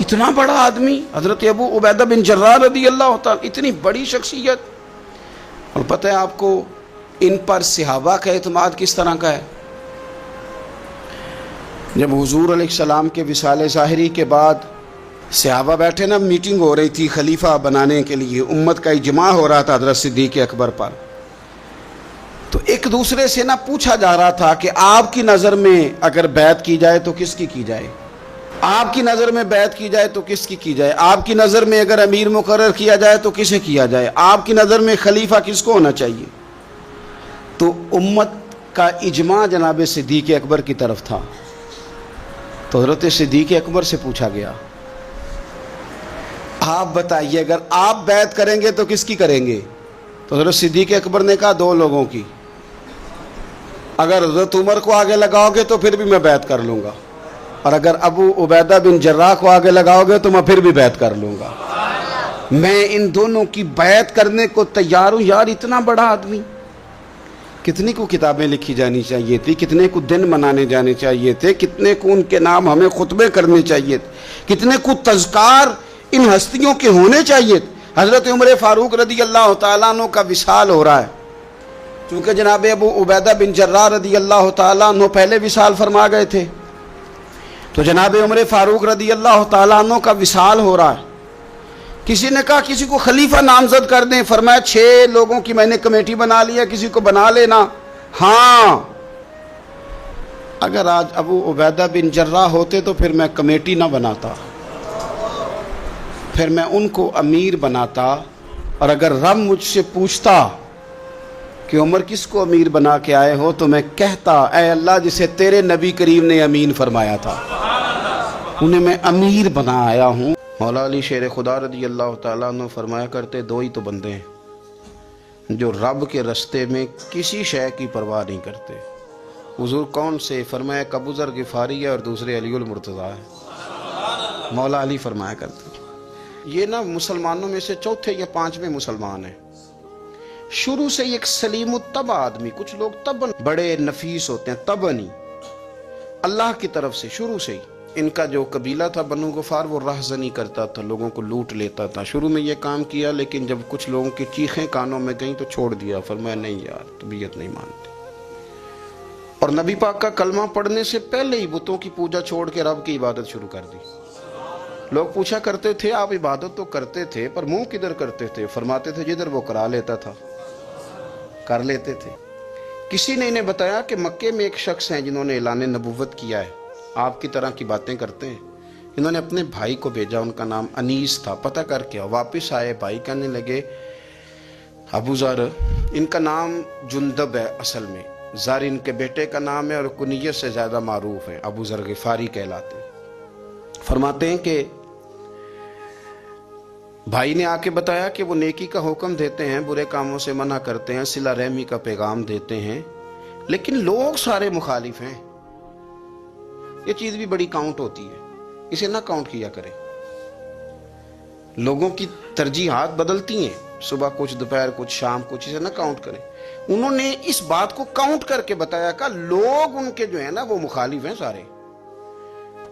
اتنا بڑا آدمی حضرت ابو عبیدہ بن جراح رضی اللہ تعالیٰ، اتنی بڑی شخصیت. اور پتہ ہے آپ کو ان پر صحابہ کا اعتماد کس طرح کا ہے؟ جب حضور علیہ السلام کے وصال ظاہری کے بعد صحابہ بیٹھے نا، میٹنگ ہو رہی تھی خلیفہ بنانے کے لیے، امت کا اجماع ہو رہا تھا حضرت صدیق اکبر پر. تو ایک دوسرے سے نہ پوچھا جا رہا تھا کہ آپ کی نظر میں اگر بیعت کی جائے تو کس کی جائے؟ آپ کی نظر میں بیعت کی جائے تو کس کی جائے؟ آپ کی نظر میں اگر امیر مقرر کیا جائے تو کسے کیا جائے؟ آپ کی نظر میں خلیفہ کس کو ہونا چاہیے؟ تو امت کا اجماع جناب صدیق اکبر کی طرف تھا. تو حضرت صدیق اکبر سے پوچھا گیا آپ بتائیے اگر آپ بیعت کریں گے تو کس کی کریں گے؟ تو حضرت صدیق اکبر نے کہا دو لوگوں کی. اگر حضرت عمر کو آگے لگاؤ گے تو پھر بھی میں بیعت کر لوں گا، اور اگر ابو عبیدہ بن جراح کو آگے لگاؤ گے تو میں پھر بھی بیعت کر لوں گا. میں ان دونوں کی بیعت کرنے کو تیار ہوں. یار اتنا بڑا آدمی، کتنی کو کتابیں لکھی جانی چاہیے تھی، کتنے کو دن منانے جانے چاہیے تھے، کتنے کو ان کے نام ہمیں خطبے کرنے چاہیے تھے، کتنے کو تذکار ان ہستیوں کے ہونے چاہیے تھے. حضرت عمر فاروق رضی اللہ تعالیٰ عنہ کا وصال ہو رہا ہے. چونکہ جناب ابو عبیدہ بن جراح رضی اللہ تعالیٰ عنہ پہلے وصال فرما گئے تھے، تو جناب عمر فاروق رضی اللہ تعالیٰ عنہ کا وصال ہو رہا ہے. کسی نے کہا کسی کو خلیفہ نامزد کر دیں. فرمایا 6 لوگوں کی میں نے کمیٹی بنا لی ہے، کسی کو بنا لینا. ہاں اگر آج ابو عبیدہ بن جراح ہوتے تو پھر میں کمیٹی نہ بناتا، پھر میں ان کو امیر بناتا. اور اگر رب مجھ سے پوچھتا کہ عمر کس کو امیر بنا کے آئے ہو تو میں کہتا اے اللہ جسے تیرے نبی کریم نے امین فرمایا تھا انہیں میں امیر بنا آیا ہوں. مولا علی شیر خدا رضی اللہ تعالیٰ عنہ فرمایا کرتے دو ہی تو بندے ہیں جو رب کے رستے میں کسی شے کی پرواہ نہیں کرتے. حضور کون سے؟ فرمایا ابو ذر غفاری ہے اور دوسرے علی المرتضیٰ ہے. مولا علی فرمایا کرتے یہ نا مسلمانوں میں سے چوتھے یا پانچویں مسلمان ہیں. شروع سے ایک سلیم الطبع آدمی، کچھ لوگ طبعاً بڑے نفیس ہوتے ہیں، طبعاً اللہ کی طرف سے شروع سے ہی. ان کا جو قبیلہ تھا بنو غفار وہ راہزنی کرتا تھا، لوگوں کو لوٹ لیتا تھا. شروع میں یہ کام کیا لیکن جب کچھ لوگوں کی چیخیں کانوں میں گئیں تو چھوڑ دیا. فرمایا نہیں یار طبیعت نہیں مانتی. اور نبی پاک کا کلمہ پڑھنے سے پہلے ہی بتوں کی پوجا چھوڑ کے رب کی عبادت شروع کر دی. لوگ پوچھا کرتے تھے آپ عبادت تو کرتے تھے پر منہ کدھر کرتے تھے؟ فرماتے تھے جدھر وہ کرا لیتا تھا کر لیتے تھے. کسی نے انہیں بتایا کہ مکے میں ایک شخص ہیں جنہوں نے اعلان نبوت کیا ہے، آپ کی طرح کی باتیں کرتے ہیں. انہوں نے اپنے بھائی کو بھیجا، ان کا نام انیس تھا. پتہ کر کے واپس آئے، بھائی کہنے لگے ابو ذر، ان کا نام جندب ہے، اصل میں ذر ان کے بیٹے کا نام ہے اور کنیت سے زیادہ معروف ہے، ابو ذر غفاری کہلاتے. فرماتے ہیں کہ بھائی نے آ کے بتایا کہ وہ نیکی کا حکم دیتے ہیں، برے کاموں سے منع کرتے ہیں، صلہ رحمی کا پیغام دیتے ہیں، لیکن لوگ سارے مخالف ہیں. یہ چیز بھی بڑی کاؤنٹ ہوتی ہے، اسے نہ کاؤنٹ کیا کرے. لوگوں کی ترجیحات بدلتی ہیں، صبح کچھ، دوپہر کچھ، شام کچھ، اسے نہ کاؤنٹ کریں. انہوں نے اس بات کو کاؤنٹ کر کے بتایا کہ لوگ ان کے جو ہیں نا وہ مخالف ہیں سارے.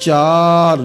4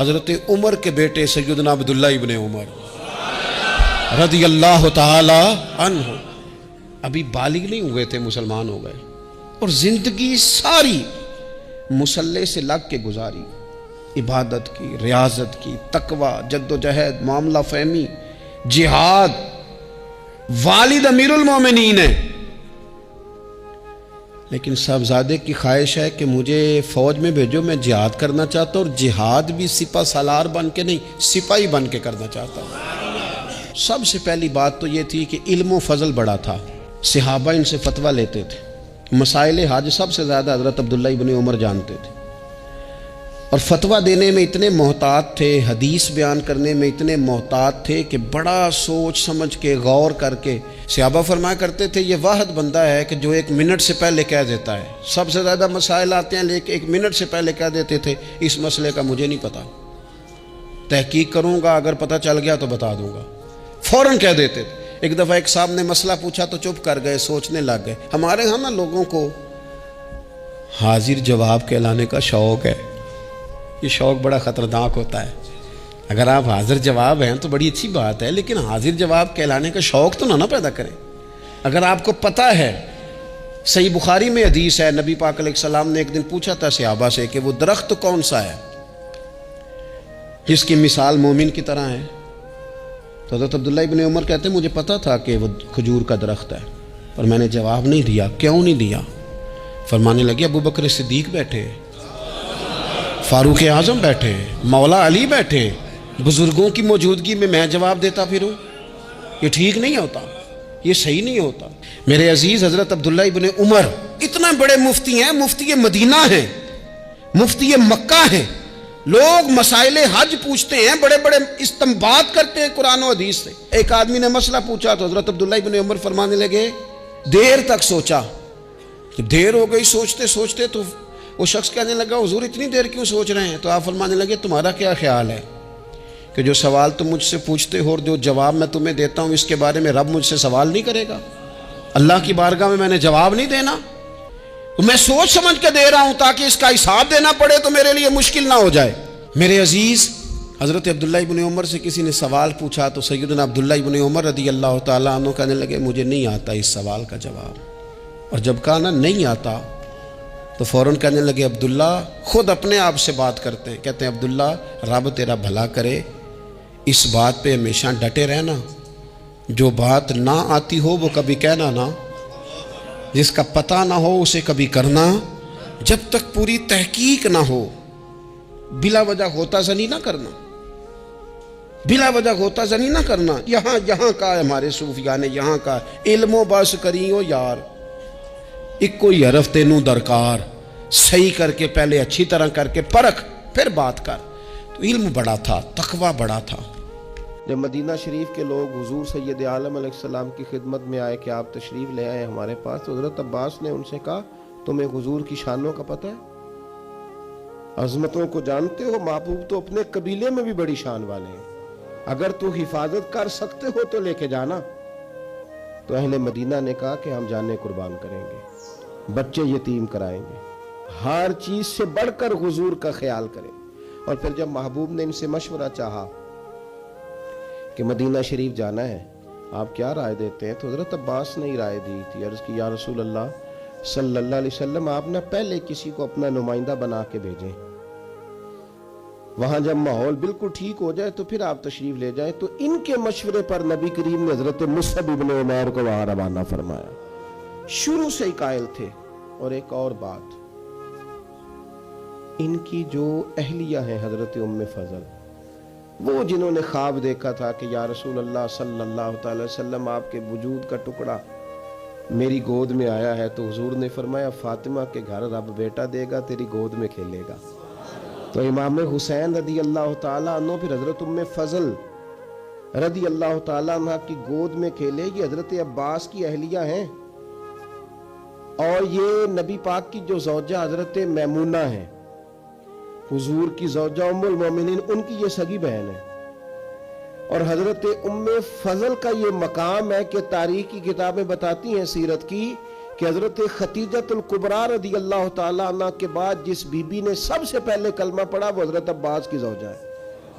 حضرت عمر کے بیٹے سیدنا عبداللہ ابن عمر رضی اللہ تعالی عنہ ابھی بالغ نہیں ہوئے تھے، مسلمان ہو گئے، اور زندگی ساری مصلے سے لگ کے گزاری، عبادت کی، ریاضت کی، تقوی، جد و جہد، معاملہ فہمی، جہاد۔ والد امیر المومنین ہے، لیکن صاحبزادے کی خواہش ہے کہ مجھے فوج میں بھیجو، میں جہاد کرنا چاہتا ہوں، اور جہاد بھی سپہ سالار بن کے نہیں، سپاہی بن کے کرنا چاہتا ہوں۔ سب سے پہلی بات تو یہ تھی کہ علم و فضل بڑا تھا، صحابہ ان سے فتویٰ لیتے تھے، مسائل حج سب سے زیادہ حضرت عبداللہ ابن عمر جانتے تھے، اور فتویٰ دینے میں اتنے محتاط تھے، حدیث بیان کرنے میں اتنے محتاط تھے کہ بڑا سوچ سمجھ کے غور کر کے۔ صحابہ فرمایا کرتے تھے یہ واحد بندہ ہے کہ جو 1 منٹ سے پہلے کہہ دیتا ہے، سب سے زیادہ مسائل آتے ہیں لیکن 1 منٹ سے پہلے کہہ دیتے تھے اس مسئلے کا مجھے نہیں پتا، تحقیق کروں گا، اگر پتہ چل گیا تو بتا دوں گا، فوراً کہہ دیتے تھے۔ ایک دفعہ ایک صاحب نے مسئلہ پوچھا تو چپ کر گئے، سوچنے لگ گئے۔ ہمارے ہاں نا لوگوں کو حاضر جواب کہلانے کا شوق ہے، یہ شوق بڑا خطرناک ہوتا ہے۔ اگر آپ حاضر جواب ہیں تو بڑی اچھی بات ہے، لیکن حاضر جواب کہلانے کا شوق تو نہ پیدا کریں۔ اگر آپ کو پتہ ہے، صحیح بخاری میں حدیث ہے، نبی پاک علیہ السلام نے ایک دن پوچھا تھا صحابہ سے کہ وہ درخت کون سا ہے جس کی مثال مومن کی طرح ہے؟ تو حضرت عبداللہ ابن عمر کہتے ہیں مجھے پتا تھا کہ وہ کھجور کا درخت ہے، پر میں نے جواب نہیں دیا۔ کیوں نہیں دیا؟ فرمانے لگے ابو بکر صدیق بیٹھے، فاروق اعظم بیٹھے، مولا علی بیٹھے، بزرگوں کی موجودگی میں میں جواب دیتا پھروں، یہ ٹھیک نہیں ہوتا، یہ صحیح نہیں ہوتا۔ میرے عزیز، حضرت عبداللہ ابن عمر اتنا بڑے مفتی ہیں، مفتی مدینہ ہیں، مفتی مکہ ہیں، لوگ مسائل حج پوچھتے ہیں، بڑے بڑے استنباط کرتے ہیں قرآن و حدیث سے۔ ایک آدمی نے مسئلہ پوچھا تو حضرت عبداللہ ابن عمر فرمانے لگے دیر تک سوچا، کہ دیر ہو گئی سوچتے سوچتے، تو وہ شخص کہنے لگا حضور اتنی دیر کیوں سوچ رہے ہیں؟ تو آپ فرمانے لگے تمہارا کیا خیال ہے کہ جو سوال تم مجھ سے پوچھتے ہو اور جو جواب میں تمہیں دیتا ہوں اس کے بارے میں رب مجھ سے سوال نہیں کرے گا؟ اللہ کی بارگاہ میں نے جواب نہیں دینا، تو میں سوچ سمجھ کے دے رہا ہوں تاکہ اس کا حساب دینا پڑے تو میرے لیے مشکل نہ ہو جائے۔ میرے عزیز، حضرت عبداللہ ابن عمر سے کسی نے سوال پوچھا تو سیدنا عبداللہ ابن عمر رضی اللہ تعالیٰ عنہ کہنے لگے مجھے نہیں آتا اس سوال کا جواب، اور جب کہا نا نہیں آتا تو فوراً کہنے لگے عبداللہ، خود اپنے آپ سے بات کرتے ہیں، کہتے ہیں عبداللہ رب تیرا بھلا کرے، اس بات پہ ہمیشہ ڈٹے رہنا، جو بات نہ آتی ہو وہ کبھی کہنا نہ، جس کا پتہ نہ ہو اسے کبھی کرنا، جب تک پوری تحقیق نہ ہو بلا وجہ غوطہ زنی نہ کرنا، بلا وجہ غوطہ زنی نہ کرنا۔ یہاں کا ہے ہمارے صوفیاء نے، یہاں کا علم و بس کریو یار، ایک کوئی حرف تینوں درکار، صحیح کر کے پہلے اچھی طرح کر کے پرکھ پھر بات کر۔ تو علم بڑا تھا، تقوی بڑا تھا۔ جب مدینہ شریف کے لوگ حضور سید عالم علیہ السلام کی خدمت میں آئے کہ آپ تشریف لے آئے ہمارے پاس، تو حضرت عباس نے ان سے کہا تمہیں حضور کی شانوں کا پتہ ہے، عظمتوں کو جانتے ہو؟ محبوب تو اپنے قبیلے میں بھی بڑی شان والے ہیں، اگر تو حفاظت کر سکتے ہو تو لے کے جانا۔ تو اہل مدینہ نے کہا کہ ہم جانیں قربان کریں گے، بچے یتیم کرائیں گے، ہر چیز سے بڑھ کر حضور کا خیال کریں۔ اور پھر جب محبوب نے ان سے مشورہ چاہا کہ مدینہ شریف جانا ہے، آپ کیا رائے دیتے ہیں؟ تو حضرت عباس نے ہی رائے دی تھی، عرض کی یا رسول اللہ صلی اللہ علیہ وسلم، آپ نہ پہلے کسی کو اپنا نمائندہ بنا کے بھیجیں، وہاں جب ماحول بالکل ٹھیک ہو جائے تو پھر آپ تشریف لے جائیں۔ تو ان کے مشورے پر نبی کریم نے حضرت مصعب ابن عمیر کو وہاں روانہ فرمایا، شروع سے ہی قائل تھے۔ اور ایک اور بات، ان کی جو اہلیہ ہیں حضرت ام فضل، وہ جنہوں نے خواب دیکھا تھا کہ یا رسول اللہ صلی اللہ تعالی وسلم آپ کے وجود کا ٹکڑا میری گود میں آیا ہے، تو حضور نے فرمایا فاطمہ کے گھر رب بیٹا دے گا، تیری گود میں کھیلے گا۔ تو امام حسین رضی اللہ تعالیٰ عنہ پھر حضرت ام فضل رضی اللہ تعالیٰ عنہ کی گود میں کھیلے، یہ حضرت عباس کی اہلیہ ہیں، اور یہ نبی پاک کی جو زوجہ حضرت میمونہ ہیں، حضور کی زوجہ ام المومنین، ان کی یہ سگی بہن ہے۔ اور حضرت ام فضل کا یہ مقام ہے کہ تاریخ کی کتابیں بتاتی ہیں سیرت کی کہ حضرت ختیجۃ الکبریٰ رضی اللہ تعالیٰ عنہ کے بعد جس بی بی نے سب سے پہلے کلمہ پڑھا وہ حضرت عباس کی زوجہ ہے۔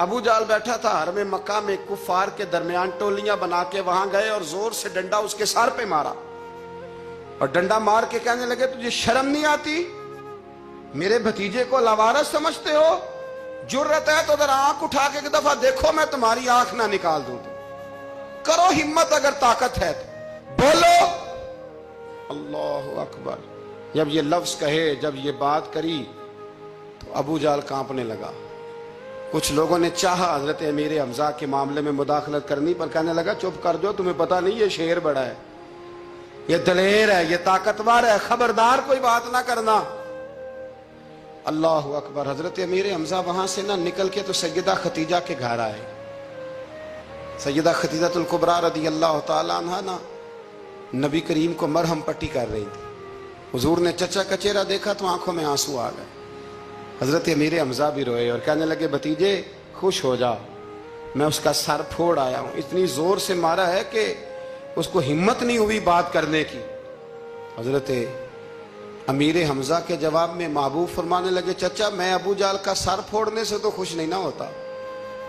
ابو جال بیٹھا تھا حرم مکہ میں، کفار کے درمیان ٹولیاں بنا کے وہاں گئے اور زور سے ڈنڈا اس کے سر پہ مارا، اور ڈنڈا مار کے کہنے لگے تجھے شرم نہیں آتی؟ میرے بھتیجے کو لاوارث سمجھتے ہو؟ جرت ہے تو ذرا آنکھ اٹھا کے ایک دفعہ دیکھو، میں تمہاری آنکھ نہ نکال دوں، کرو ہمت اگر طاقت ہے تو بولو۔ اللہ اکبر۔ جب یہ لفظ کہے، جب یہ بات کری تو ابو جال کانپنے لگا۔ کچھ لوگوں نے چاہا حضرت امیر حمزہ کے معاملے میں مداخلت کرنی، پر کہنے لگا چپ کر جو، تمہیں پتہ نہیں یہ شیر بڑا ہے، یہ دلیر ہے، یہ طاقتور ہے، خبردار کوئی بات نہ کرنا۔ اللہ اکبر۔ حضرت امیر حمزہ وہاں سے نہ نکل کے تو سیدہ ختیجہ کے گھر آئے۔ سیدہ ختیجہ الکبریٰ رضی اللہ تعالیٰ عنہ نا نبی کریم کو مرہم پٹی کر رہی تھی۔ حضور نے چچا کا چہرہ دیکھا تو آنکھوں میں آنسو آ گئے۔ حضرت امیر حمزہ بھی روئے اور کہنے لگے بھتیجے خوش ہو جا، میں اس کا سر پھوڑ آیا ہوں، اتنی زور سے مارا ہے کہ اس کو ہمت نہیں ہوئی بات کرنے کی۔ حضرت امیر حمزہ کے جواب میں محبوب فرمانے لگے چچا میں ابو جال کا سر پھوڑنے سے تو خوش نہیں نہ ہوتا۔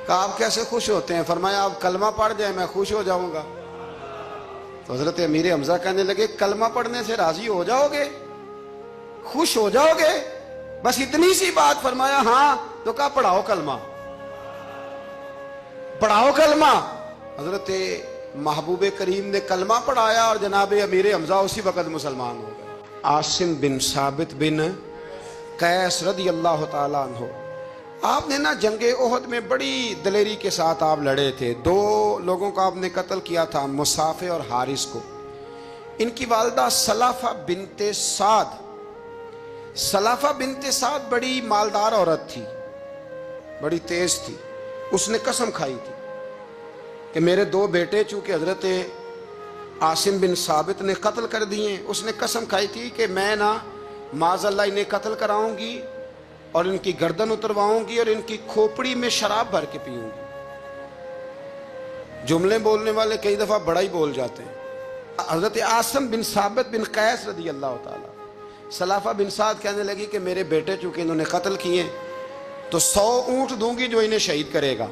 کہا آپ کیسے خوش ہوتے ہیں؟ فرمایا آپ کلمہ پڑھ جائیں میں خوش ہو جاؤں گا۔ تو حضرت امیر حمزہ کہنے لگے کلمہ پڑھنے سے راضی ہو جاؤ گے، خوش ہو جاؤ گے، بس اتنی سی بات؟ فرمایا ہاں۔ تو کہا پڑھاؤ کلمہ، پڑھاؤ کلمہ۔ حضرت محبوب کریم نے کلمہ پڑھایا اور جناب امیر حمزہ اسی وقت مسلمان ہو گئے۔ عاصم بن ثابت بن قیس رضی اللہ تعالیٰ عنہ، آپ نے نا جنگ احد میں بڑی دلیری کے ساتھ آپ لڑے تھے۔ دو لوگوں کو آپ نے قتل کیا تھا، مصافے اور حارث کو۔ ان کی والدہ سلافہ بنت سعد، سلافہ بنت سعد بڑی مالدار عورت تھی، بڑی تیز تھی۔ اس نے قسم کھائی تھی کہ میرے دو بیٹے چونکہ حضرت عاصم بن ثابت نے قتل کر دیے، اس نے قسم کھائی تھی کہ میں نا معاذ اللہ انہیں قتل کراؤں گی اور ان کی گردن اترواؤں گی اور ان کی کھوپڑی میں شراب بھر کے پیوں گی۔ جملے بولنے والے کئی دفعہ بڑا ہی بول جاتے ہیں۔ حضرت عاصم بن ثابت بن قیس رضی اللہ تعالیٰ، سلافہ بن سعد کہنے لگی کہ میرے بیٹے چونکہ انہوں نے قتل کیے تو 100 اونٹ دوں گی جو انہیں شہید کرے گا،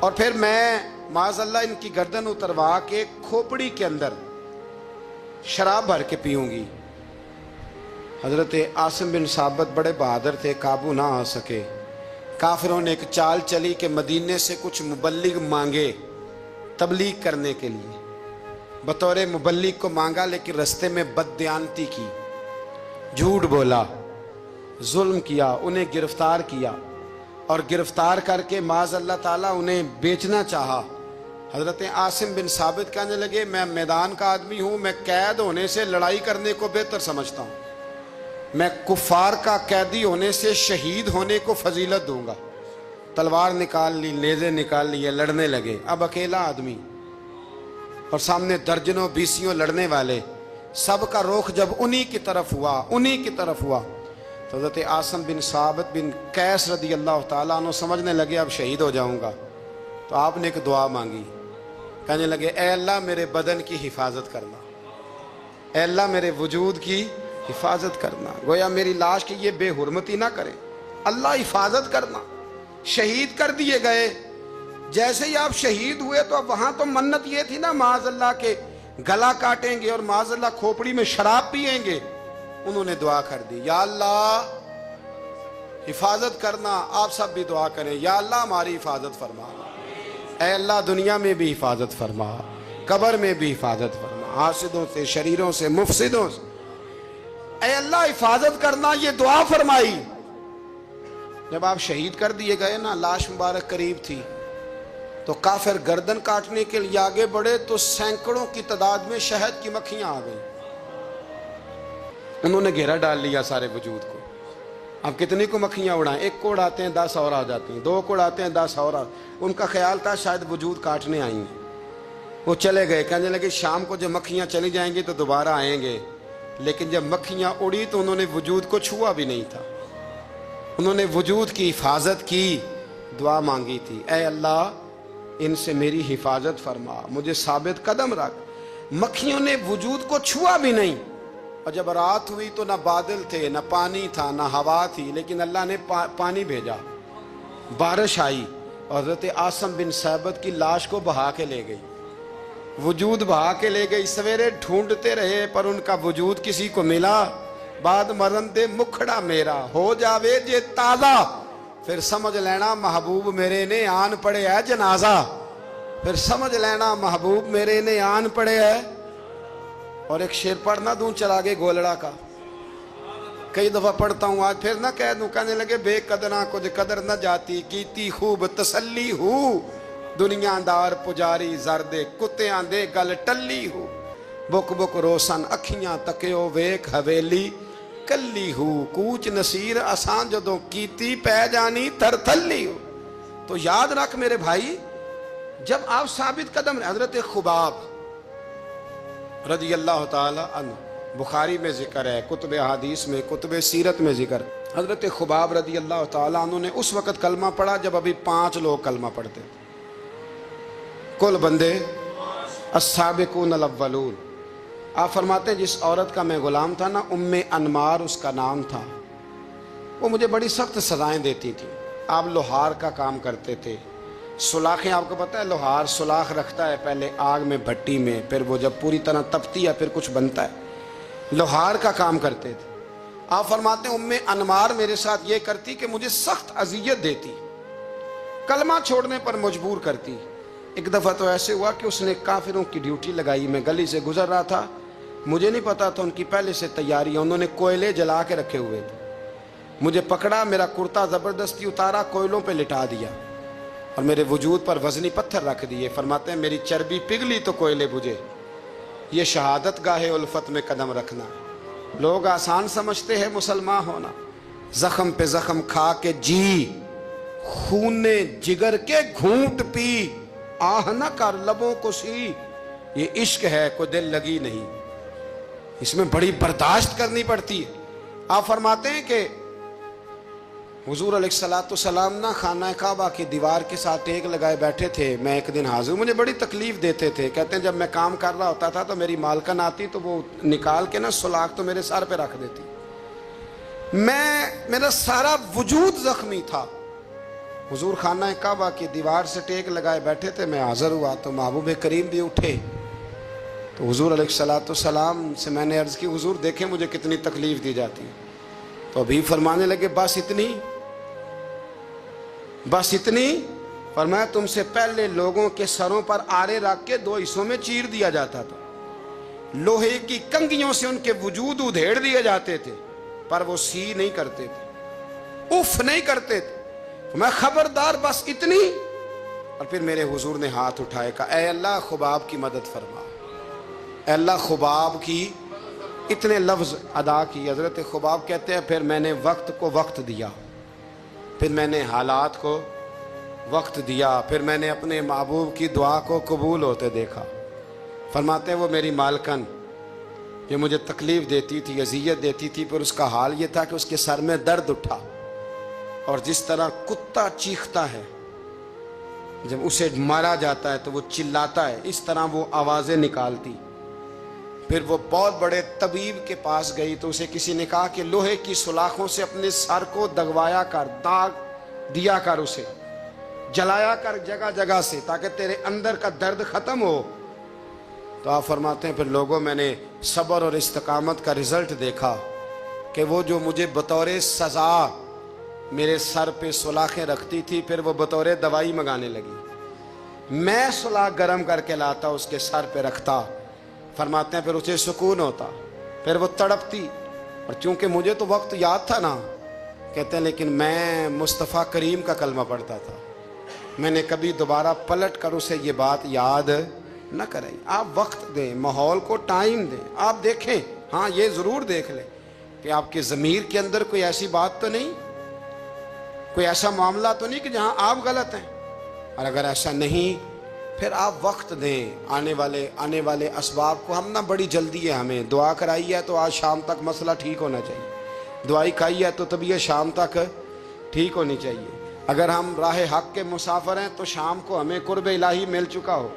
اور پھر میں معاذ اللہ ان کی گردن اتروا کے کھوپڑی کے اندر شراب بھر کے پیوں گی۔ حضرت عاصم بن ثابت بڑے بہادر تھے، قابو نہ آ سکے۔ کافروں نے ایک چال چلی کہ مدینے سے کچھ مبلغ مانگے تبلیغ کرنے کے لیے، بطور مبلغ کو مانگا، لیکن رستے میں بددیانتی کی، جھوٹ بولا، ظلم کیا، انہیں گرفتار کیا، اور گرفتار کر کے معاذ اللہ تعالیٰ انہیں بیچنا چاہا۔ حضرت عاصم بن ثابت کہنے لگے میں میدان کا آدمی ہوں، میں قید ہونے سے لڑائی کرنے کو بہتر سمجھتا ہوں، میں کفار کا قیدی ہونے سے شہید ہونے کو فضیلت دوں گا۔ تلوار نکال لی، نیزے نکال لیے، لڑنے لگے۔ اب اکیلا آدمی اور سامنے درجنوں بیسیوں لڑنے والے، سب کا رخ جب انہی کی طرف ہوا تو حضرت عاصم بن ثابت بن قیس رضی اللہ تعالیٰ عنہ سمجھنے لگے اب شہید ہو جاؤں گا، تو آپ نے ایک دعا مانگی، کہنے لگے اے اللہ میرے بدن کی حفاظت کرنا، اے اللہ میرے وجود کی حفاظت کرنا، گویا میری لاش کی یہ بے حرمتی نہ کرے، اللہ حفاظت کرنا۔ شہید کر دیے گئے۔ جیسے ہی آپ شہید ہوئے تو اب وہاں تو منت یہ تھی نا معاذ اللہ کے گلا کاٹیں گے اور معاذ اللہ کھوپڑی میں شراب پیئیں گے۔ انہوں نے دعا کر دی یا اللہ حفاظت کرنا۔ آپ سب بھی دعا کریں یا اللہ ہماری حفاظت فرما، اے اللہ دنیا میں بھی حفاظت فرما، قبر میں بھی حفاظت فرما، حاسدوں سے، شریروں سے، مفسدوں سے، اے اللہ حفاظت کرنا، یہ دعا فرمائی۔ جب آپ شہید کر دیے گئے نا، لاش مبارک قریب تھی تو کافر گردن کاٹنے کے لیے آگے بڑھے تو سینکڑوں کی تعداد میں شہد کی مکھیاں آ گئیں، انہوں نے گھیرا ڈال لیا سارے وجود کو۔ اب کتنی کو مکھیاں اڑائیں؟ ایک کو اڑاتے ہیں 10 اور آ جاتی ہیں، 2 کو اڑاتے ہیں 10 اور ان کا خیال تھا شاید وجود کاٹنے آئی ہیں۔ وہ چلے گئے، کہنے لگے شام کو جب مکھیاں چلی جائیں گی تو دوبارہ آئیں گے، لیکن جب مکھیاں اڑی تو انہوں نے وجود کو چھوا بھی نہیں تھا، انہوں نے وجود کی حفاظت کی، دعا مانگی تھی اے اللہ ان سے میری حفاظت فرما، مجھے ثابت قدم رکھ۔ مکھیوں نے وجود کو چھوا بھی نہیں، اور جب رات ہوئی تو نہ بادل تھے، نہ پانی تھا، نہ ہوا تھی، لیکن اللہ نے پانی بھیجا، بارش آئی اور حضرت عاصم بن ثابت کی لاش کو بہا کے لے گئی، وجود بہا کے لے گئی۔ سویرے ڈھونڈتے رہے پر ان کا وجود کسی کو ملا۔ بعد مرن دے مکھڑا میرا ہو جاوے جے تازہ، پھر سمجھ لینا محبوب میرے نے آن پڑے ہے جنازہ، پھر سمجھ لینا محبوب میرے نے آن پڑے ہے۔ اور ایک شعر پڑھنا دوں چراغے گولڑا کا، کئی دفعہ پڑھتا ہوں، آج پھر نہ کہہ دوں، کہنے لگے بے قدراں کچھ قدر نہ جاتی، کیتی خوب تسلی ہو، دنیا دار پجاری زردے کتیاں دے گل ٹلی ہو، بک بک روشن اکھیاں تکیو ویک حویلی کلی ہو، کوچ نصیر آسان جدوں کیتی پہ جانی تر تھلی ہو۔ تو یاد رکھ میرے بھائی، جب آپ ثابت قدم، حضرت خباب رضی اللہ تعالی عنہ، بخاری میں ذکر ہے، کتب حدیث میں، کتب سیرت میں ذکر، حضرت خباب رضی اللہ تعالی عنہ نے اس وقت کلمہ پڑھا جب ابھی 5 لوگ کلمہ پڑھتے تھے، کل بندے السابقون الاولون۔ آپ فرماتے ہیں جس عورت کا میں غلام تھا نا، ام انمار اس کا نام تھا، وہ مجھے بڑی سخت سزائیں دیتی تھی۔ آپ لوہار کا کام کرتے تھے، سلاخیں، آپ کو پتہ ہے لوہار سلاخ رکھتا ہے پہلے آگ میں بھٹی میں، پھر وہ جب پوری طرح تپتی ہے پھر کچھ بنتا ہے، لوہار کا کام کرتے تھے۔ آپ فرماتے ہیں ام انمار میرے ساتھ یہ کرتی کہ مجھے سخت اذیت دیتی، کلمہ چھوڑنے پر مجبور کرتی۔ ایک دفعہ تو ایسے ہوا کہ اس نے کافروں کی ڈیوٹی لگائی، میں گلی سے گزر رہا تھا، مجھے نہیں پتا تھا ان کی پہلے سے تیاری ہے، انہوں نے کوئلے جلا کے رکھے ہوئے تھے، مجھے پکڑا، میرا کرتا زبردستی اتارا، کوئلوں پہ لٹا دیا اور میرے وجود پر وزنی پتھر رکھ دیے۔ فرماتے ہیں میری چربی پگھلی تو کوئلے بجھے۔ یہ شہادت گاہ الفت میں قدم رکھنا، لوگ آسان سمجھتے ہیں مسلمان ہونا، زخم پہ زخم کھا کے جی، خون جگر کے گھونٹ پی، آہ نہ کر لبوں کو سی، یہ عشق ہے کوئی دل لگی نہیں، اس میں بڑی برداشت کرنی پڑتی ہے۔ آپ فرماتے ہیں کہ حضور علیہ السلام نہ خانہ کعبہ کی دیوار کے ساتھ ٹیک لگائے بیٹھے تھے، میں ایک دن حاضر، مجھے بڑی تکلیف دیتے تھے، کہتے ہیں جب میں کام کر رہا ہوتا تھا تو میری مالکن آتی تو وہ نکال کے نا سلاخ تو میرے سر پہ رکھ دیتی، میرا سارا وجود زخمی تھا۔ حضور خانہ کعبہ کی دیوار سے ٹیک لگائے بیٹھے تھے، میں حاضر ہوا تو محبوب کریم بھی اٹھے، تو حضور علیہ السلام سے میں نے عرض کی حضور دیکھیں مجھے کتنی تکلیف دی جاتی ہے، تو ابھی فرمانے لگے بس اتنی، بس اتنی؟ فرمایا تم سے پہلے لوگوں کے سروں پر آرے رکھ کے 2 حصوں میں چیر دیا جاتا تھا، لوہے کی کنگھیوں سے ان کے وجود ادھیڑ دیے جاتے تھے، پر وہ سی نہیں کرتے تھے، اف نہیں کرتے تھے۔ میں خبردار بس اتنی؟ اور پھر میرے حضور نے ہاتھ اٹھائے، کہا اے اللہ خباب کی مدد فرما، اے اللہ خباب کی، اتنے لفظ ادا کی۔ حضرت خباب کہتے ہیں پھر میں نے وقت کو وقت دیا، پھر میں نے حالات کو وقت دیا، پھر میں نے اپنے محبوب کی دعا کو قبول ہوتے دیکھا۔ فرماتے ہیں وہ میری مالکن جو مجھے تکلیف دیتی تھی، اذیت دیتی تھی، پھر اس کا حال یہ تھا کہ اس کے سر میں درد اٹھا، اور جس طرح کتا چیختا ہے جب اسے مارا جاتا ہے تو وہ چلاتا ہے، اس طرح وہ آوازیں نکالتی۔ پھر وہ بہت بڑے طبیب کے پاس گئی تو اسے کسی نے کہا کہ لوہے کی سلاخوں سے اپنے سر کو دگوایا کر، داغ دیا کر، اسے جلایا کر جگہ جگہ سے، تاکہ تیرے اندر کا درد ختم ہو۔ تو آپ فرماتے ہیں پھر لوگوں میں نے صبر اور استقامت کا رزلٹ دیکھا کہ وہ جو مجھے بطور سزا میرے سر پہ سلاخیں رکھتی تھی، پھر وہ بطور دوائی منگانے لگی، میں سلاخ گرم کر کے لاتا اس کے سر پہ رکھتا۔ فرماتے ہیں پھر اسے سکون ہوتا، پھر وہ تڑپتی، اور چونکہ مجھے تو وقت یاد تھا نا، کہتے ہیں لیکن میں مصطفیٰ کریم کا کلمہ پڑھتا تھا، میں نے کبھی دوبارہ پلٹ کر اسے یہ بات یاد نہ کرائی۔ آپ وقت دیں، ماحول کو ٹائم دیں، آپ دیکھیں، ہاں یہ ضرور دیکھ لیں کہ آپ کے ضمیر کے اندر کوئی ایسی بات تو نہیں، کوئی ایسا معاملہ تو نہیں کہ جہاں آپ غلط ہیں، اور اگر ایسا نہیں پھر آپ وقت دیں آنے والے اسباب کو۔ ہم نہ بڑی جلدی ہے، ہمیں دعا کرائی ہے تو آج شام تک مسئلہ ٹھیک ہونا چاہیے، دعائی کھائی ہے تو طبیعت شام تک ٹھیک ہونی چاہیے۔ اگر ہم راہ حق کے مسافر ہیں تو شام کو ہمیں قرب الہی مل چکا ہو،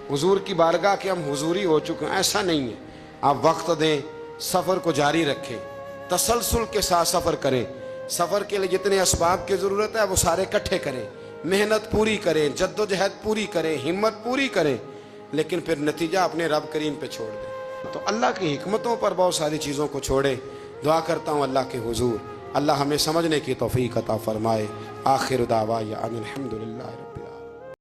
حضور کی بارگاہ کے ہم حضوری ہو چکے ہیں، ایسا نہیں ہے۔ آپ وقت دیں، سفر کو جاری رکھیں، تسلسل کے ساتھ سفر کریں، سفر کے لیے جتنے اسباب کی ضرورت ہے وہ سارے اکٹھے کریں، محنت پوری کریں، جدوجہد پوری کریں، ہمت پوری کریں، لیکن پھر نتیجہ اپنے رب کریم پہ چھوڑ دیں۔ تو اللہ کی حکمتوں پر بہت ساری چیزوں کو چھوڑیں۔ دعا کرتا ہوں اللہ کے حضور اللہ ہمیں سمجھنے کی توفیق عطا فرمائے۔ آخر دعوانا ان الحمدللہ۔